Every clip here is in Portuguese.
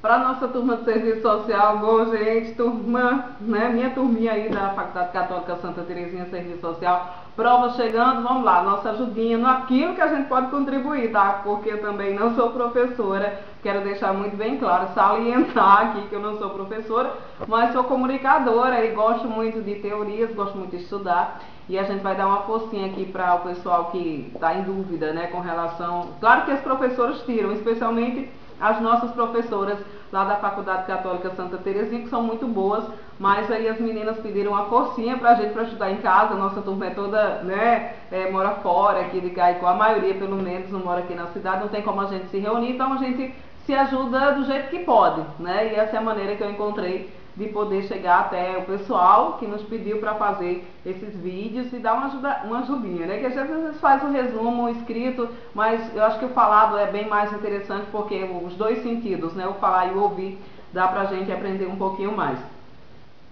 para a nossa turma de serviço social. Bom, gente, turma, né, minha turminha aí da Faculdade Católica Santa Terezinha Serviço Social, prova chegando, vamos lá, nossa ajudinha naquilo que a gente pode contribuir, tá? Porque eu também não sou professora, quero deixar muito bem claro, salientar aqui que eu não sou professora, mas sou comunicadora e gosto muito de teorias, gosto muito de estudar. E a gente vai dar uma forcinha aqui para o pessoal que está em dúvida, né, com relação... Claro que as professoras tiram, especialmente as nossas professoras lá da Faculdade Católica Santa Terezinha, que são muito boas, mas aí as meninas pediram uma forcinha pra gente para estudar em casa. Nossa turma é toda, né, mora fora aqui de Caicó, a maioria pelo menos não mora aqui na cidade, não tem como a gente se reunir, então a gente se ajuda do jeito que pode, né, e essa é a maneira que eu encontrei de poder chegar até o pessoal que nos pediu para fazer esses vídeos e dar uma ajudinha, né? Que às vezes faz um resumo escrito, mas eu acho que o falado é bem mais interessante porque os dois sentidos, né? O falar e o ouvir, dá pra gente aprender um pouquinho mais.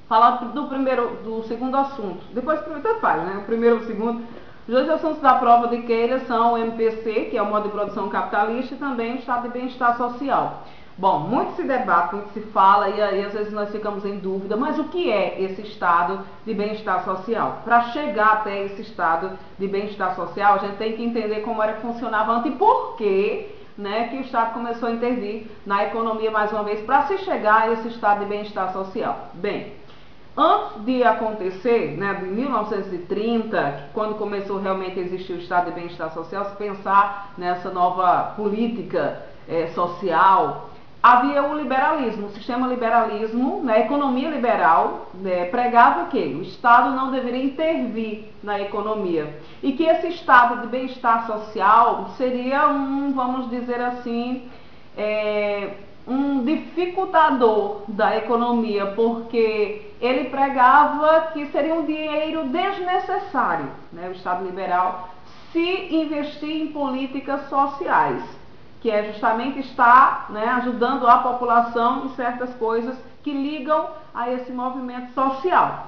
Falar do segundo assunto, depois tanto faz, né? O primeiro e o segundo. Os dois assuntos da prova de Queira são o MPC, que é o modo de produção capitalista, e também o estado de bem-estar social. Bom, muito se debate, muito se fala e aí às vezes nós ficamos em dúvida, mas o que é esse estado de bem-estar social? Para chegar até esse estado de bem-estar social, a gente tem que entender como era que funcionava antes e por que, né, que o Estado começou a intervir na economia mais uma vez para se chegar a esse estado de bem-estar social. Bem, antes de acontecer, né, de 1930, quando começou realmente a existir o estado de bem-estar social, se pensar nessa nova política social, havia o liberalismo, o sistema liberalismo, né, a economia liberal, pregava que o Estado não deveria intervir na economia e que esse estado de bem-estar social seria vamos dizer assim, um dificultador da economia, porque ele pregava que seria um dinheiro desnecessário, né, o Estado liberal, se investir em políticas sociais, que é justamente estar, né, ajudando a população em certas coisas que ligam a esse movimento social.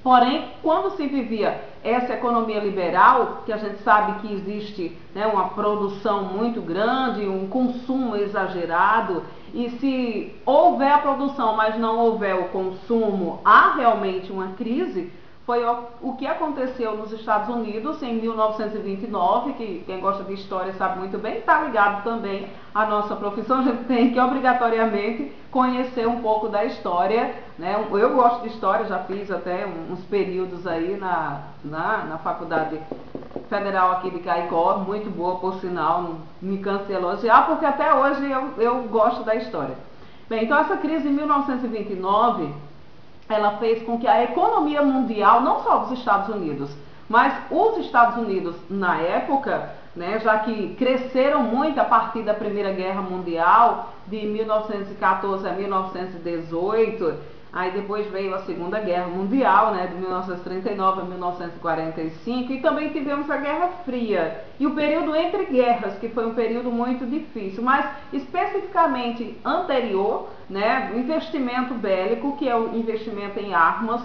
Porém, quando se vivia essa economia liberal, que a gente sabe que existe, né, uma produção muito grande, um consumo exagerado, e se houver a produção, mas não houver o consumo, há realmente uma crise. Foi o que aconteceu nos Estados Unidos em 1929, que quem gosta de história sabe muito bem, está ligado também à nossa profissão. A gente tem que obrigatoriamente conhecer um pouco da história, né? Eu gosto de história, já fiz até uns períodos aí na Faculdade Federal aqui de Caicó, muito boa por sinal, não me canso de elogiar, porque até hoje eu gosto da história. Bem, então essa crise em 1929... ela fez com que a economia mundial, não só dos Estados Unidos, mas os Estados Unidos na época, né, já que cresceram muito a partir da Primeira Guerra Mundial, de 1914 a 1918, aí depois veio a Segunda Guerra Mundial, né, de 1939 a 1945, e também tivemos a Guerra Fria, e o período entre guerras, que foi um período muito difícil, mas especificamente anterior, né, o investimento bélico, que é o investimento em armas,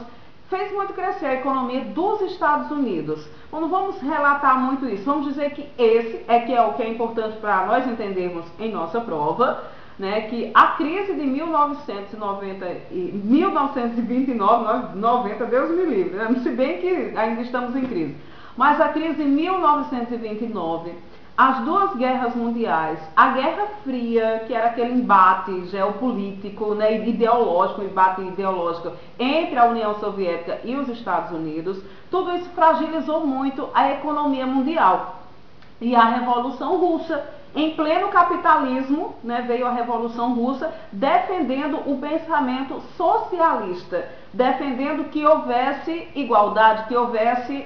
fez muito crescer a economia dos Estados Unidos. Bom, não vamos relatar muito isso, vamos dizer que esse é o que é importante para nós entendermos em nossa prova, né, que a crise de 1929, 90, Deus me livre, né, se bem que ainda estamos em crise, mas a crise de 1929, as duas guerras mundiais, a Guerra Fria, que era aquele embate geopolítico, né, ideológico, embate ideológico entre a União Soviética e os Estados Unidos, tudo isso fragilizou muito a economia mundial. E a Revolução Russa, em pleno capitalismo, né, veio a Revolução Russa defendendo o pensamento socialista, defendendo que houvesse igualdade, que houvesse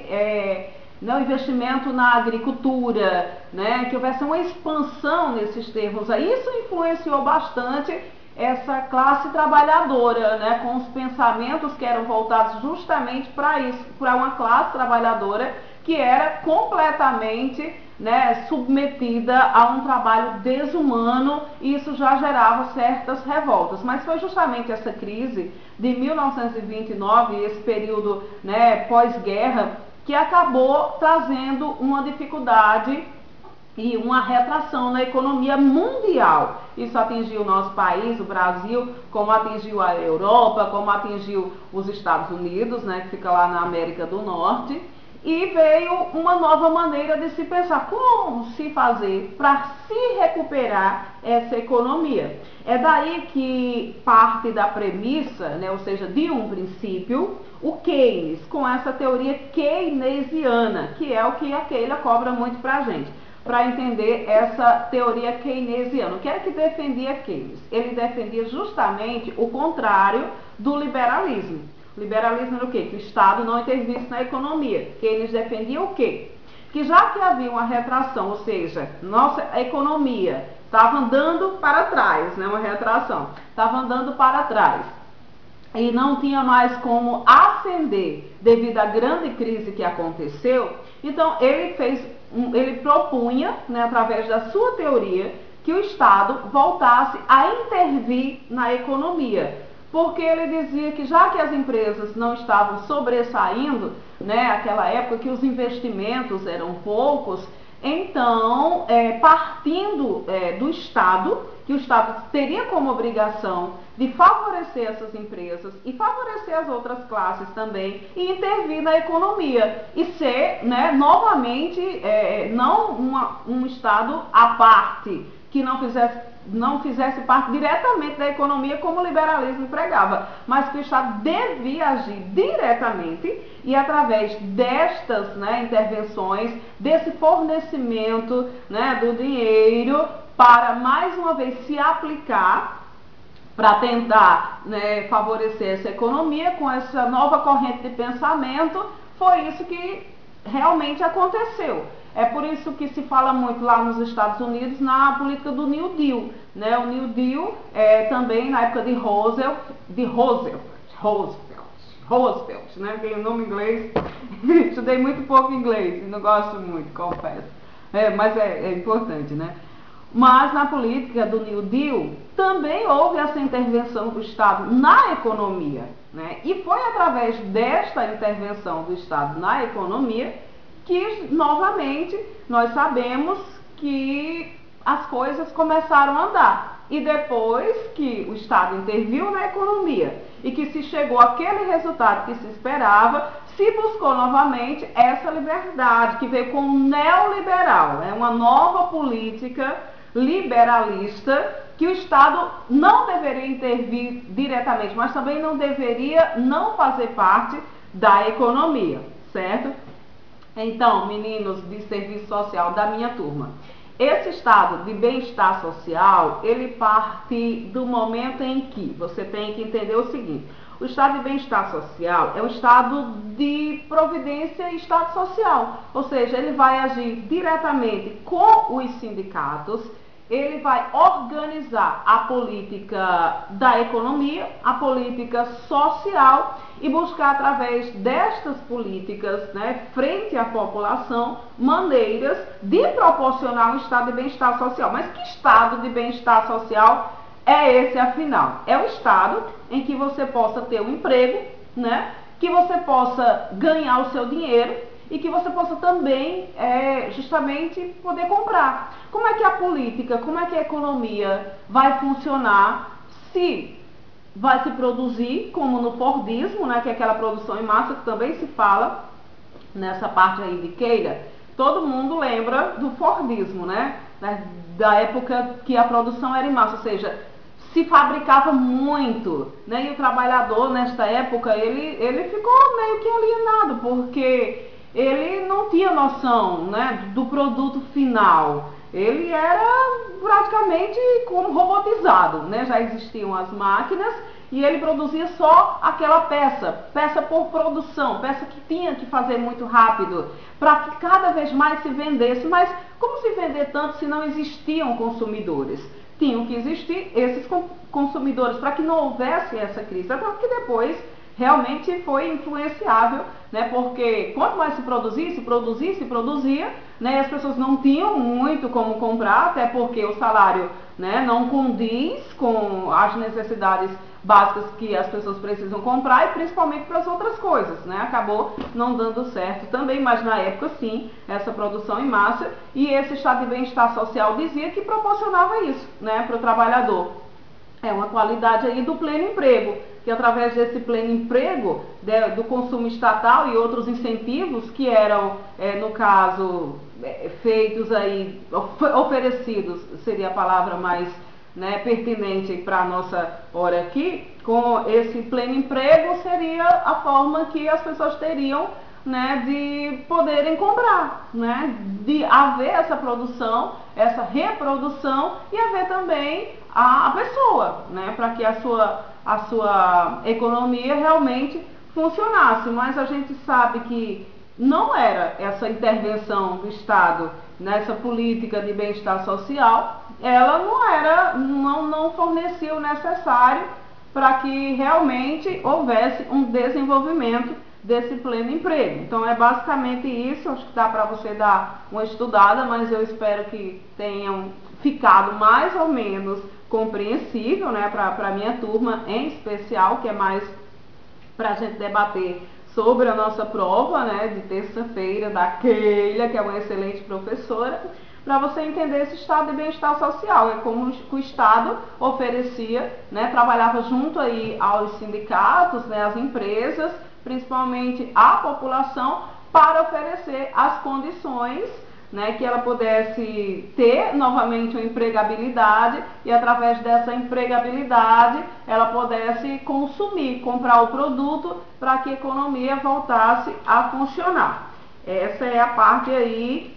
o investimento na agricultura, né, que houvesse uma expansão nesses termos. Isso influenciou bastante essa classe trabalhadora, né, com os pensamentos que eram voltados justamente para isso, para uma classe trabalhadora que era completamente, né, submetida a um trabalho desumano, e isso já gerava certas revoltas. Mas foi justamente essa crise de 1929, esse período, né, pós-guerra, que acabou trazendo uma dificuldade e uma retração na economia mundial. Isso atingiu o nosso país, o Brasil, como atingiu a Europa, como atingiu os Estados Unidos, né, que fica lá na América do Norte. E veio uma nova maneira de se pensar como se fazer para se recuperar essa economia. É daí que parte da premissa, né, ou seja, de um princípio, o Keynes, com essa teoria keynesiana, que é o que a Keila cobra muito para a gente, para entender essa teoria keynesiana. O que era que defendia Keynes? Ele defendia justamente o contrário do liberalismo. O liberalismo era o quê? Que o Estado não intervisse na economia. Keynes defendia o quê? Que já que havia uma retração, ou seja, nossa economia estava andando para trás, né? Uma retração, estava andando para trás e não tinha mais como ascender devido à grande crise que aconteceu, então ele propunha, né, através da sua teoria, que o Estado voltasse a intervir na economia. Porque ele dizia que já que as empresas não estavam sobressaindo, né, naquela época que os investimentos eram poucos, então, partindo do Estado, que o Estado teria como obrigação de favorecer essas empresas e favorecer as outras classes também e intervir na economia e ser, né, novamente, não um Estado à parte, que não fizesse parte diretamente da economia como o liberalismo pregava, mas que o Estado devia agir diretamente e através destas, né, intervenções, desse fornecimento, né, do dinheiro para mais uma vez se aplicar para tentar, né, favorecer essa economia com essa nova corrente de pensamento. Foi isso que realmente aconteceu. É por isso que se fala muito lá nos Estados Unidos na política do New Deal, né? O New Deal também na época de Roosevelt, né? Tem o nome em inglês. Estudei muito pouco inglês e não gosto muito, confesso. Mas é importante, né? Mas na política do New Deal também houve essa intervenção do Estado na economia, né? E foi através desta intervenção do Estado na economia que, novamente, nós sabemos que as coisas começaram a andar. E depois que o Estado interviu na economia e que se chegou àquele resultado que se esperava, se buscou novamente essa liberdade, que veio com o neoliberal, uma nova política liberalista, que o Estado não deveria intervir diretamente, mas também não deveria não fazer parte da economia, certo? Então, meninos de serviço social da minha turma, esse estado de bem-estar social, ele parte do momento em que você tem que entender o seguinte: o estado de bem-estar social é um estado de providência e estado social, ou seja, ele vai agir diretamente com os sindicatos, ele vai organizar a política da economia, a política social e buscar através destas políticas, né, frente à população, maneiras de proporcionar um estado de bem-estar social. Mas que estado de bem-estar social é esse, afinal? É o estado em que você possa ter um emprego, né, que você possa ganhar o seu dinheiro e que você possa também, justamente, poder comprar. Como é que a política, como é que a economia vai funcionar se vai se produzir, como no Fordismo, né, que é aquela produção em massa que também se fala nessa parte aí de Keila. Todo mundo lembra do Fordismo, né, da época que a produção era em massa, ou seja, se fabricava muito, né, e o trabalhador nesta época, ele ficou meio que alienado, porque ele não tinha noção, né, do produto final. Ele era praticamente como robotizado, né? Já existiam as máquinas e ele produzia só aquela peça por produção, peça que tinha que fazer muito rápido, para que cada vez mais se vendesse. Mas como se vender tanto se não existiam consumidores? Tinham que existir esses consumidores para que não houvesse essa crise, até porque depois realmente foi influenciável, né? Porque quanto mais se produzia, né? E as pessoas não tinham muito como comprar, até porque o salário, né, não condiz com as necessidades básicas que as pessoas precisam comprar e principalmente para as outras coisas, né? Acabou não dando certo também, mas na época sim, essa produção em massa e esse estado de bem-estar social dizia que proporcionava isso, né, para o trabalhador. É uma qualidade aí do pleno emprego, que através desse pleno emprego, do consumo estatal e outros incentivos que eram, no caso, feitos aí, oferecidos, seria a palavra mais, né, pertinente para a nossa hora aqui, com esse pleno emprego seria a forma que as pessoas teriam, né, de poderem comprar, né, de haver essa produção, essa reprodução e haver também a pessoa, né, para que a sua economia realmente funcionasse. Mas a gente sabe que não era essa intervenção do Estado nessa política de bem-estar social, ela não fornecia o necessário para que realmente houvesse um desenvolvimento desse pleno emprego. Então é basicamente isso, acho que dá para você dar uma estudada, mas eu espero que tenham ficado mais ou menos compreensível, né, para a minha turma em especial, que é mais para a gente debater sobre a nossa prova, né, de terça-feira, da Keila, que é uma excelente professora, para você entender esse estado de bem-estar social. É como o Estado oferecia, né, trabalhava junto aí aos sindicatos, né, às empresas, principalmente à população, para oferecer as condições, né, que ela pudesse ter novamente uma empregabilidade e através dessa empregabilidade ela pudesse consumir, comprar o produto para que a economia voltasse a funcionar. Essa é a parte aí,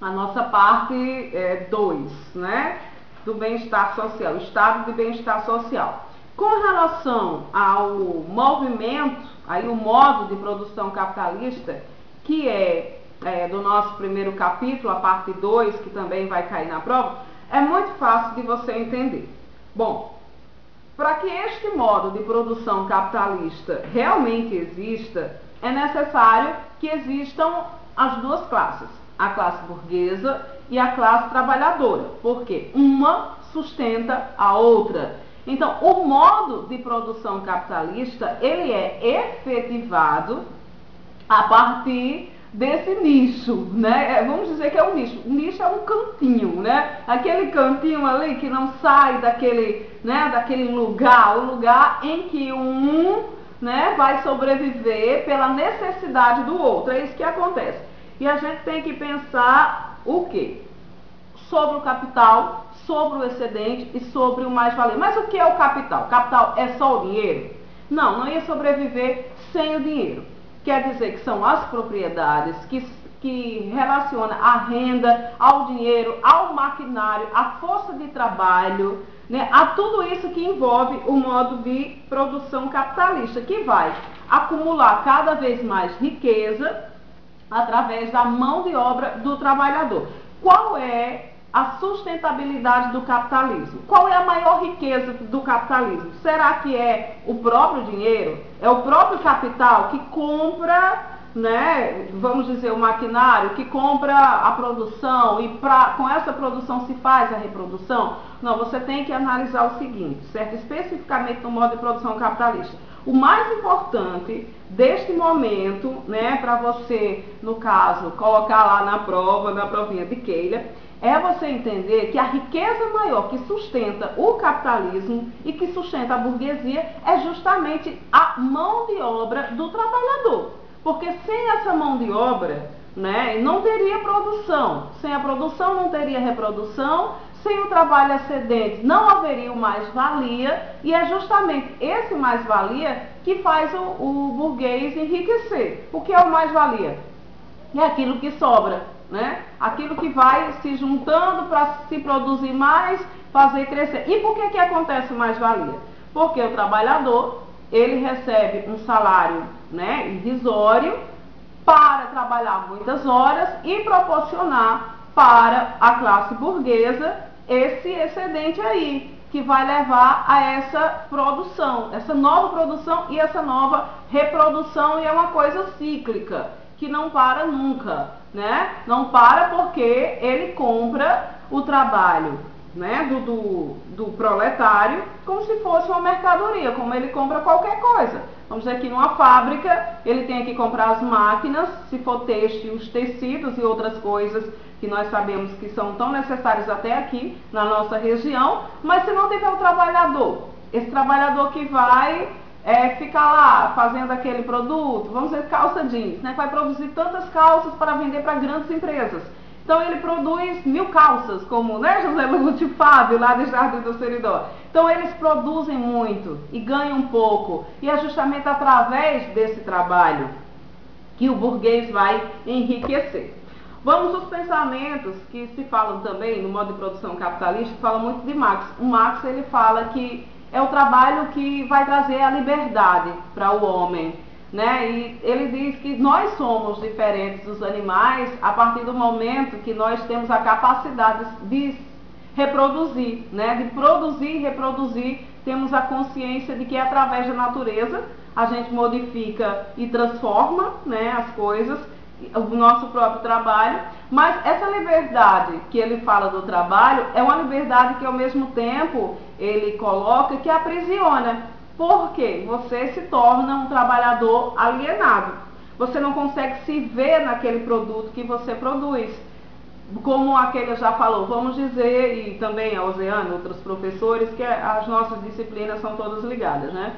a nossa parte 2, né, do bem-estar social, estado de bem-estar social. Com relação ao movimento, aí o modo de produção capitalista, que do nosso primeiro capítulo, a parte 2, que também vai cair na prova, é muito fácil de você entender. Bom, para que este modo de produção capitalista realmente exista, é necessário que existam as duas classes, a classe burguesa e a classe trabalhadora, porque uma sustenta a outra. Então, o modo de produção capitalista, ele é efetivado a partir desse nicho, né? Vamos dizer que é um nicho. O nicho é um cantinho, né? Aquele cantinho ali que não sai daquele, né, daquele lugar, o lugar em que né, vai sobreviver pela necessidade do outro. É isso que acontece. E a gente tem que pensar o quê? Sobre o capital, sobre o excedente e sobre o mais-valia. Mas o que é o capital? O capital é só o dinheiro? Não ia sobreviver sem o dinheiro. Quer dizer que são as propriedades que relacionam a renda, ao dinheiro, ao maquinário, à força de trabalho, né, a tudo isso que envolve o modo de produção capitalista, que vai acumular cada vez mais riqueza através da mão de obra do trabalhador. Qual é a sustentabilidade do capitalismo? Qual é a maior riqueza do capitalismo? Será que é o próprio dinheiro? É o próprio capital que compra, né, vamos dizer, o maquinário, que compra a produção e com essa produção se faz a reprodução? Não, você tem que analisar o seguinte, certo? Especificamente no modo de produção capitalista. O mais importante deste momento, né, para você, no caso, colocar lá na prova, na provinha de Keila, é você entender que a riqueza maior que sustenta o capitalismo e que sustenta a burguesia é justamente a mão de obra do trabalhador. Porque sem essa mão de obra, né, não teria produção. Sem a produção não teria reprodução. Sem o trabalho excedente não haveria o mais-valia. E é justamente esse mais-valia que faz o burguês enriquecer. O que é o mais-valia? É aquilo que sobra, né? Aquilo que vai se juntando para se produzir mais, fazer crescer. E por que acontece o mais-valia? Porque o trabalhador, ele recebe um salário, né, irrisório para trabalhar muitas horas e proporcionar para a classe burguesa esse excedente aí, que vai levar a essa produção, essa nova produção e essa nova reprodução, e é uma coisa cíclica, que não para nunca, né? Não para porque ele compra o trabalho, né, do proletário como se fosse uma mercadoria, como ele compra qualquer coisa. Vamos dizer que numa fábrica ele tem que comprar as máquinas, se for têxtil, os tecidos e outras coisas que nós sabemos que são tão necessários até aqui na nossa região, mas se não tiver o trabalhador, esse trabalhador que vai ficar lá fazendo aquele produto, vamos dizer calça jeans, né, vai produzir tantas calças para vender para grandes empresas. Então ele produz 1000 calças, como, né, José Lúcio Fábio, lá do Jardim do Seridó. Então eles produzem muito e ganham pouco. E é justamente através desse trabalho que o burguês vai enriquecer. Vamos aos pensamentos que se falam também no modo de produção capitalista, fala muito de Marx. O Marx, ele fala que é o trabalho que vai trazer a liberdade para o homem, né? E ele diz que nós somos diferentes dos animais a partir do momento que nós temos a capacidade de reproduzir, né? De produzir e reproduzir, temos a consciência de que através da natureza a gente modifica e transforma, né, as coisas, o nosso próprio trabalho, mas essa liberdade que ele fala do trabalho é uma liberdade que ao mesmo tempo ele coloca que aprisiona. Porque você se torna um trabalhador alienado. Você não consegue se ver naquele produto que você produz. Como aquele já falou, vamos dizer, e também a Oceana, outros professores, que as nossas disciplinas são todas ligadas, né?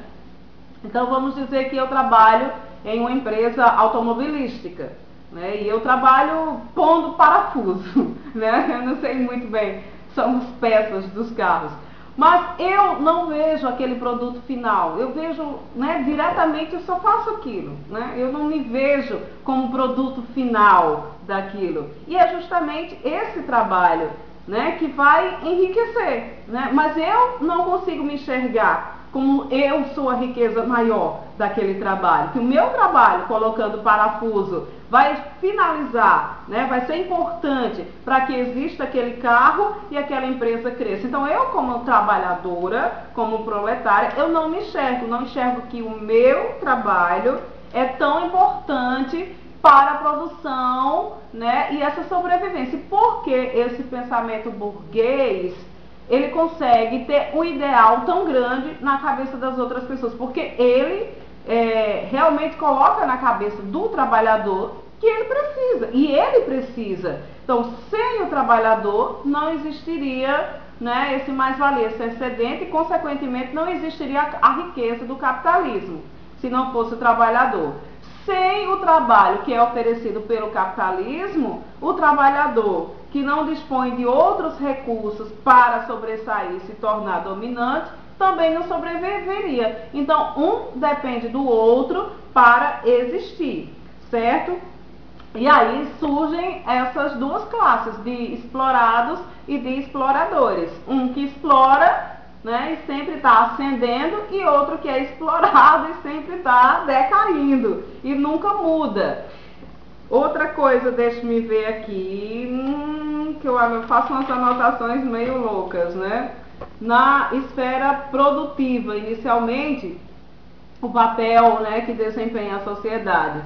Então vamos dizer que eu trabalho em uma empresa automobilística, né? E eu trabalho pondo parafuso, né? Eu não sei muito bem, são as peças dos carros. Mas eu não vejo aquele produto final, eu vejo, né, diretamente, eu só faço aquilo, né? Eu não me vejo como produto final daquilo. E é justamente esse trabalho, né, que vai enriquecer, né? Mas eu não consigo me enxergar como eu sou a riqueza maior daquele trabalho, que o meu trabalho colocando parafuso vai finalizar, né, vai ser importante para que exista aquele carro e aquela empresa cresça. Então eu, como trabalhadora, como proletária, eu não me enxergo, não enxergo que o meu trabalho é tão importante para a produção, né, e essa sobrevivência. Por que esse pensamento burguês ele consegue ter um ideal tão grande na cabeça das outras pessoas? Porque ele realmente coloca na cabeça do trabalhador que ele precisa, e ele precisa. Então, sem o trabalhador, não existiria, né, esse mais-valia, esse excedente, e, consequentemente, não existiria a riqueza do capitalismo, se não fosse o trabalhador. Sem o trabalho que é oferecido pelo capitalismo, o trabalhador que não dispõe de outros recursos para sobressair e se tornar dominante, também não sobreviveria. Então, um depende do outro para existir, certo? E aí surgem essas duas classes, de explorados e de exploradores. Um que explora, né, e sempre está ascendendo, e outro que é explorado e sempre está decaindo e nunca muda. Outra coisa, deixa-me ver aqui, que eu faço umas anotações meio loucas, né? Na esfera produtiva, inicialmente, o papel, né, que desempenha a sociedade.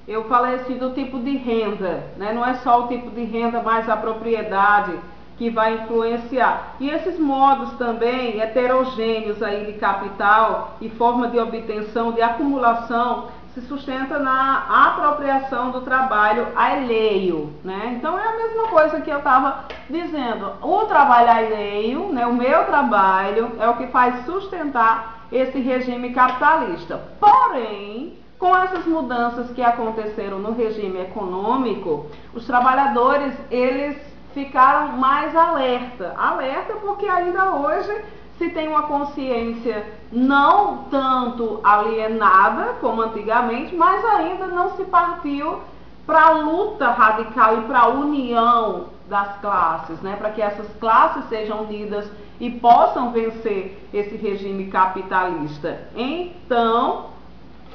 Eu falei assim do tipo de renda, né? Não é só o tipo de renda, mas a propriedade que vai influenciar. E esses modos também heterogêneos aí de capital e forma de obtenção, de acumulação, se sustenta na apropriação do trabalho alheio, né? Então é a mesma coisa que eu estava dizendo. O trabalho alheio, né, o meu trabalho, é o que faz sustentar esse regime capitalista. Porém, com essas mudanças que aconteceram no regime econômico, os trabalhadores, eles ficaram mais alerta porque ainda hoje se tem uma consciência não tanto alienada como antigamente, mas ainda não se partiu para a luta radical e para a união das classes, né? Para que essas classes sejam unidas e possam vencer esse regime capitalista. Então,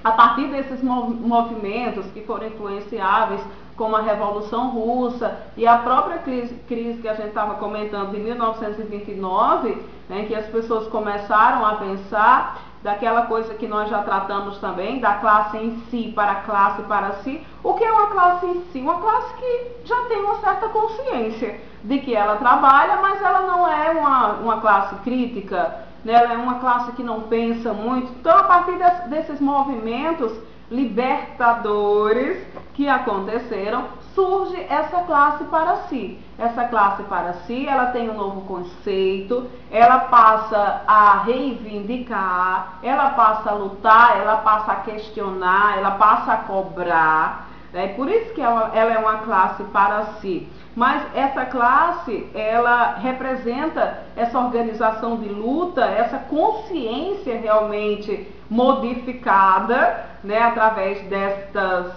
a partir desses movimentos que foram influenciáveis como a Revolução Russa e a própria crise que a gente estava comentando de 1929, né, em que as pessoas começaram a pensar daquela coisa que nós já tratamos também, da classe em si para a classe para si. O que é uma classe em si? Uma classe que já tem uma certa consciência de que ela trabalha, mas ela não é uma classe crítica, né? Ela é uma classe que não pensa muito. Então, a partir desses movimentos libertadores que aconteceram, surge essa classe para si. Essa classe para si, ela tem um novo conceito, ela passa a reivindicar, ela passa a lutar, ela passa a questionar, ela passa a cobrar. É por isso que ela é uma classe para si. Mas essa classe, ela representa essa organização de luta, essa consciência realmente modificada, né, através dessas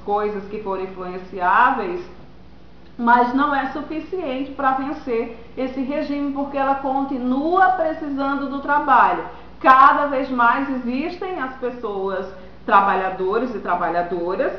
coisas que foram influenciáveis, mas não é suficiente para vencer esse regime, porque ela continua precisando do trabalho. Cada vez mais existem as pessoas trabalhadores e trabalhadoras.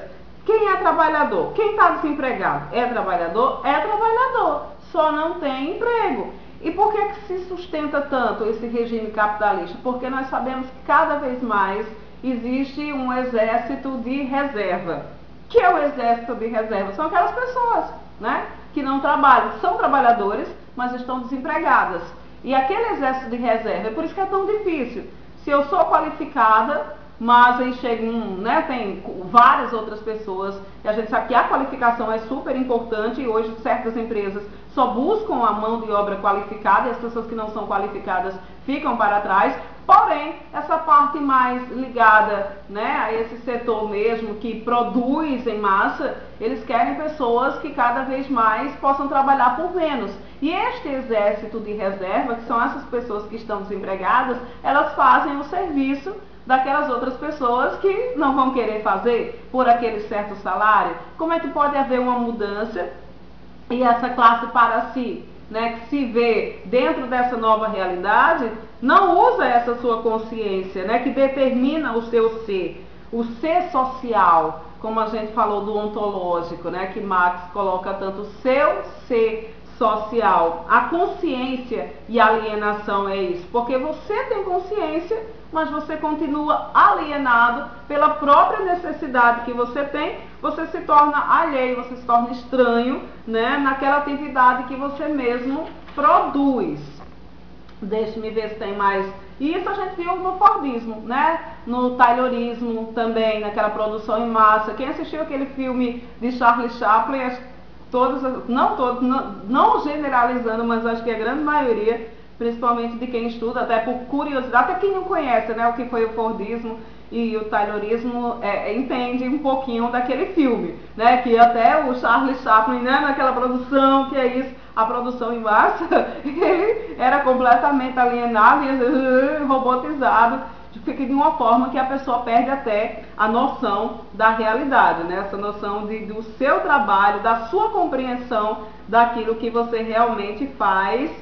Quem é trabalhador? Quem está desempregado? É trabalhador? É trabalhador, só não tem emprego. E por que se sustenta tanto esse regime capitalista? Porque nós sabemos que cada vez mais existe um exército de reserva. O que é o exército de reserva? São aquelas pessoas, né, que não trabalham, são trabalhadores, mas estão desempregadas. E aquele exército de reserva, é por isso que é tão difícil. Se eu sou qualificada, mas aí chegam, tem várias outras pessoas, e a gente sabe que a qualificação é super importante, e hoje certas empresas só buscam a mão de obra qualificada, e as pessoas que não são qualificadas ficam para trás. Porém, essa parte mais ligada, a esse setor mesmo, que produz em massa, eles querem pessoas que cada vez mais possam trabalhar por menos. E este exército de reserva, que são essas pessoas que estão desempregadas, elas fazem o serviço daquelas outras pessoas que não vão querer fazer por aquele certo salário. Como é que pode haver uma mudança e essa classe para si, que se vê dentro dessa nova realidade, não usa essa sua consciência, que determina o seu ser, o ser social, como a gente falou do ontológico, que Marx coloca tanto o seu ser social. A consciência e a alienação é isso, porque você tem consciência, mas você continua alienado pela própria necessidade que você tem, você se torna alheio, você se torna estranho, naquela atividade que você mesmo produz. Deixe-me ver se tem mais. E isso a gente viu no Fordismo, no Taylorismo também, naquela produção em massa. Quem assistiu aquele filme de Charlie Chaplin, não generalizando, mas acho que a grande maioria, principalmente de quem estuda, até por curiosidade, até quem não conhece o que foi o Fordismo e o Taylorismo, entende um pouquinho daquele filme, que até o Charlie Chaplin, naquela produção, que é isso, a produção em massa, ele era completamente alienado e robotizado, fica de uma forma que a pessoa perde até a noção da realidade, essa noção do seu trabalho, da sua compreensão daquilo que você realmente faz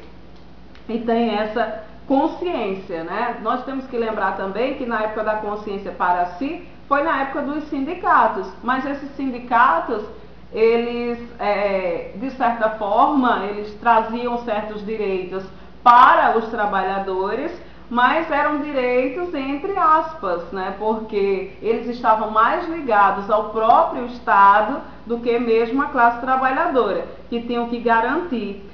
e tem essa consciência, Nós temos que lembrar também que na época da consciência para si, foi na época dos sindicatos, mas esses sindicatos, eles, de certa forma, eles traziam certos direitos para os trabalhadores, mas eram direitos entre aspas, porque eles estavam mais ligados ao próprio Estado do que mesmo a classe trabalhadora, que tinham que garantir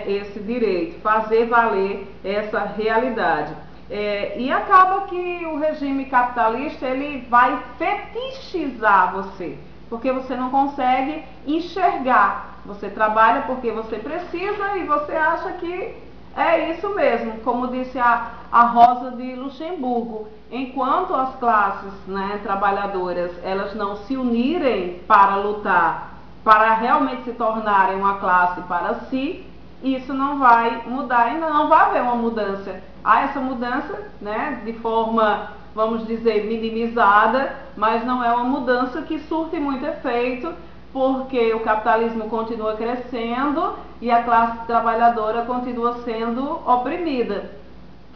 esse direito, fazer valer essa realidade. E acaba que o regime capitalista, ele vai fetichizar você, porque você não consegue enxergar. Você trabalha porque você precisa e você acha que é isso mesmo, como disse a Rosa de Luxemburgo. Enquanto as classes trabalhadoras, elas não se unirem para lutar, para realmente se tornarem uma classe para si, isso não vai mudar, ainda não vai haver uma mudança. Há essa mudança, de forma, vamos dizer, minimizada, mas não é uma mudança que surte muito efeito, porque o capitalismo continua crescendo e a classe trabalhadora continua sendo oprimida.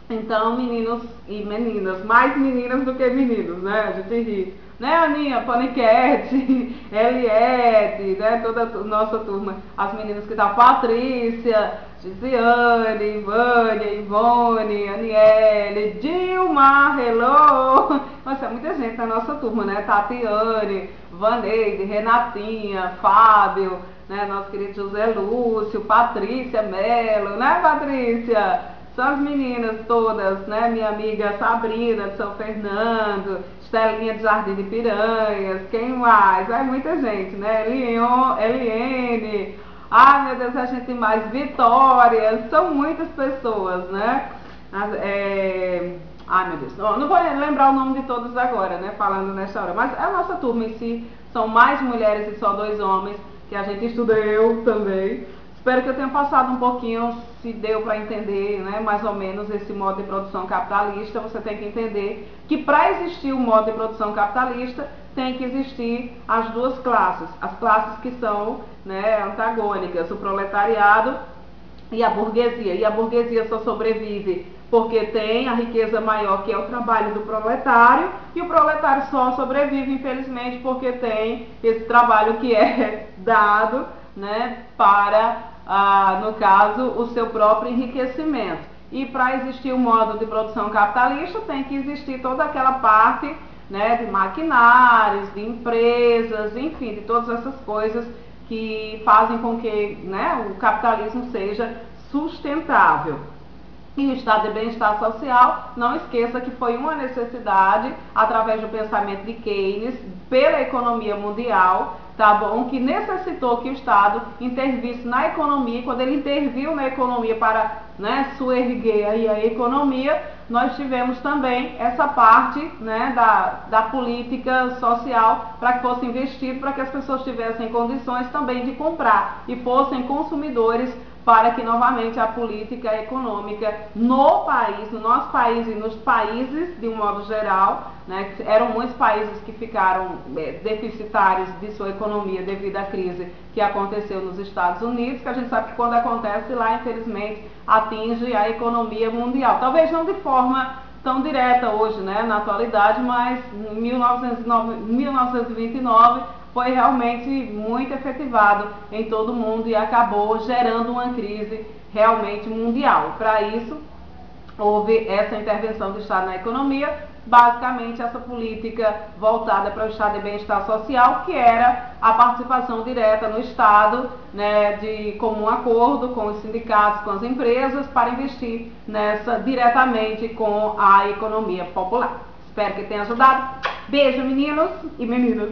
Então, meninos e meninas, mais meninas do que meninos, a gente ri, né, Aninha, Paniquete, Eliette, né, toda a nossa turma, as meninas que estavam, Patrícia, Gisiane, Ivânia, Ivone, Aniele, Dilma, hello! Nossa, é muita gente na nossa turma, né? Tatiane, Vaneide, Renatinha, Fábio, né? Nosso querido José Lúcio, Patrícia Melo, né, Patrícia? São as meninas todas, né? Minha amiga Sabrina de São Fernando, Estelinha de Jardim de Piranhas, quem mais? É muita gente, né? Eliene, ai meu Deus, a gente mais, Vitória, são muitas pessoas, né? Ai meu Deus, não vou lembrar o nome de todos agora, né? Falando nessa hora, mas a nossa turma em si são mais mulheres e só 2 homens, que a gente estuda, eu também. Espero que eu tenha passado um pouquinho, se deu para entender, né, mais ou menos esse modo de produção capitalista. Você tem que entender que para existir o modo de produção capitalista tem que existir as 2 classes, as classes que são, né, antagônicas, o proletariado e a burguesia. E a burguesia só sobrevive porque tem a riqueza maior, que é o trabalho do proletário, e o proletário só sobrevive, infelizmente, porque tem esse trabalho que é dado, né, para, no caso, o seu próprio enriquecimento. E para existir o modo de produção capitalista, tem que existir toda aquela parte, né, de maquinários, de empresas, enfim, de todas essas coisas que fazem com que, né, o capitalismo seja sustentável. E o estado de bem-estar social, não esqueça que foi uma necessidade, através do pensamento de Keynes, pela economia mundial, tá bom? Que necessitou que o Estado intervisse na economia. Quando ele interviu na economia para, né, suerguer aí a economia, nós tivemos também essa parte, né, da política social para que fosse investido, para que as pessoas tivessem condições também de comprar e fossem consumidores, para que novamente a política econômica no país, no nosso país e nos países de um modo geral, né, eram muitos países que ficaram deficitários de sua economia devido à crise que aconteceu nos Estados Unidos, que a gente sabe que quando acontece lá, infelizmente, atinge a economia mundial. Talvez não de forma tão direta hoje, né, na atualidade, mas em 1929 foi realmente muito efetivado em todo o mundo e acabou gerando uma crise realmente mundial. Para isso, houve essa intervenção do Estado na economia, basicamente essa política voltada para o estado de bem-estar social, que era a participação direta no Estado, né, de comum acordo com os sindicatos, com as empresas, para investir nessa diretamente com a economia popular. Espero que tenha ajudado. Beijo, meninos e meninas!